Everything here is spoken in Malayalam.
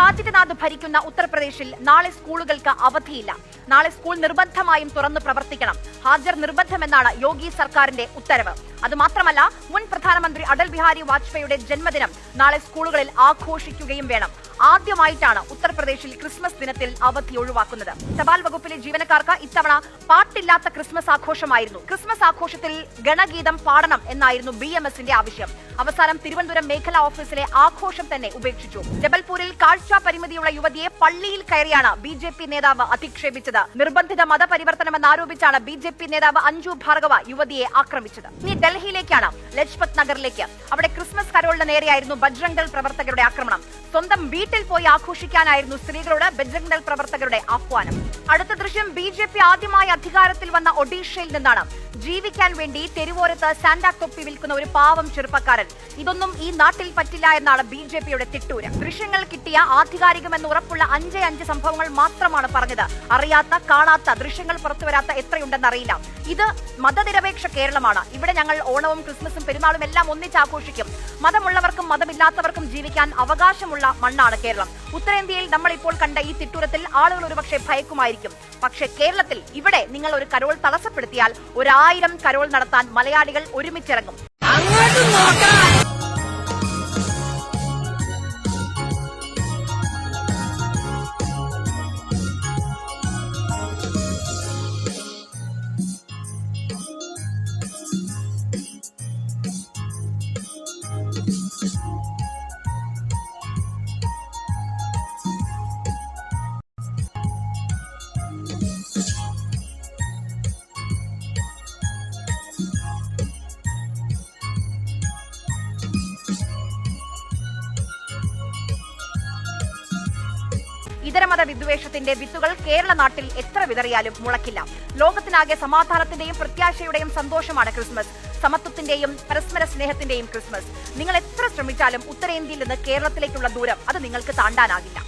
ആദിത്യനാഥ് ഭരിക്കുന്ന ഉത്തർപ്രദേശിൽ നാളെ സ്കൂളുകൾക്ക് അവധിയില്ല. നാളെ സ്കൂൾ നിർബന്ധമായും തുറന്നു പ്രവർത്തിക്കണം. ഹാജർ നിർബന്ധമെന്നാണ് യോഗി സർക്കാരിന്റെ ഉത്തരവ്. അതുമാത്രമല്ല, മുൻ പ്രധാനമന്ത്രി അടൽ ബിഹാരി വാജ്പേയിയുടെ ജന്മദിനം നാളെ സ്കൂളുകളിൽ ആഘോഷിക്കുകയും വേണം. ആദ്യമായിട്ടാണ് ഉത്തർപ്രദേശിൽ ക്രിസ്മസ് ദിനത്തിൽ അവധി ഒഴിവാക്കുന്നത്. തപാൽ വകുപ്പിലെ ജീവനക്കാർക്ക് ഇത്തവണ പാട്ടില്ലാത്ത ക്രിസ്മസ് ആഘോഷമായിരുന്നു. ക്രിസ്മസ് ആഘോഷത്തിൽ ഗണഗീതം പാടണം എന്നായിരുന്നു BMSന്റെ ആവശ്യം. അവസാനം തിരുവനന്തപുരം മേഖലാ ഓഫീസിലെ ആഘോഷം തന്നെ ഉപേക്ഷിച്ചു. ജബൽപൂരിൽ കാഴ്ച പരിമിതിയുള്ള യുവതിയെ പള്ളിയിൽ കയറിയാണ് BJP നേതാവ് അധിക്ഷേപിച്ചത്. നിർബന്ധിത മതപരിവർത്തനമെന്നാരോപിച്ചാണ് BJP നേതാവ് അഞ്ജു ഭാർഗവ യുവതിയെ ആക്രമിച്ചത്. ഇനി ഡൽഹിയിലേക്കാണ്, ലജ്പത് നഗറിലേക്ക്. അവിടെ ക്രിസ്മസ് കരോളിന് നേരെയായിരുന്നു ബജ്രംഗ് ദൾ പ്രവർത്തകരുടെ ആക്രമണം. സ്വന്തം വീട്ടിൽ പോയി ആഘോഷിക്കാനായിരുന്നു സ്ത്രീകളോട് ബജ്രംഗ് ദൾ പ്രവർത്തകരുടെ ആഹ്വാനം. അടുത്ത ദൃശ്യം BJP ആദ്യമായി അധികാരത്തിൽ വന്ന ഒഡീഷയിൽ നിന്നാണ്. ജീവിക്കാൻ വേണ്ടി തെരുവോരത്ത് സാന്റാ തൊപ്പി വിൽക്കുന്ന ഒരു പാവം ചെറുപ്പക്കാരൻ. ഇതൊന്നും ഈ നാട്ടിൽ പറ്റില്ല എന്നാണ് BJPയുടെ തിട്ടൂര്. ദൃശ്യങ്ങൾ കിട്ടിയ ആധികാരികമെന്ന് ഉറപ്പുള്ള 5 സംഭവങ്ങൾ മാത്രമാണ് പറഞ്ഞത്. അറിയാത്ത, കാണാത്ത, ദൃശ്യങ്ങൾ പുറത്തുവരാത്ത എത്രയുണ്ടെന്നറിയില്ല. ഇത് മതനിരപേക്ഷ കേരളമാണ്. ഇവിടെ ഞങ്ങൾ ഓണവും ക്രിസ്മസും പെരുന്നാളും എല്ലാം ഒന്നിച്ച് ആഘോഷിക്കും. മതമുള്ളവർക്കും മതമില്ലാത്തവർക്കും ജീവിക്കാൻ അവകാശമുള്ള മണ്ണാണ് കേരളം. ഉത്തരേന്ത്യയിൽ നമ്മൾ ഇപ്പോൾ കണ്ട ഈ തിട്ടൂരത്തിൽ ആളുകൾ ഒരുപക്ഷെ ഭയക്കുമായിരിക്കും. പക്ഷേ കേരളത്തിൽ ഇവിടെ നിങ്ങൾ ഒരു കരോൾ തടസ്സപ്പെടുത്തിയാൽ 1000 കരോൾ നടത്താൻ മലയാളികൾ ഒരുമിച്ചിറങ്ങും. ഇതരമത വിദ്വേഷത്തിന്റെ വിത്തുകൾ കേരള നാട്ടിൽ എത്ര വിതറിയാലും മുളക്കില്ല. ലോകത്തിനാകെ സമാധാനത്തിന്റെയും പ്രത്യാശയുടെയും സന്തോഷമാണ് ക്രിസ്മസ്. സമത്വത്തിന്റെയും പരസ്പര സ്നേഹത്തിന്റെയും ക്രിസ്മസ്. നിങ്ങൾ എത്ര ശ്രമിച്ചാലും ഉത്തരേന്ത്യയിൽ നിന്ന് കേരളത്തിലേക്കുള്ള ദൂരം അത് നിങ്ങൾക്ക് താണ്ടാനാകില്ല.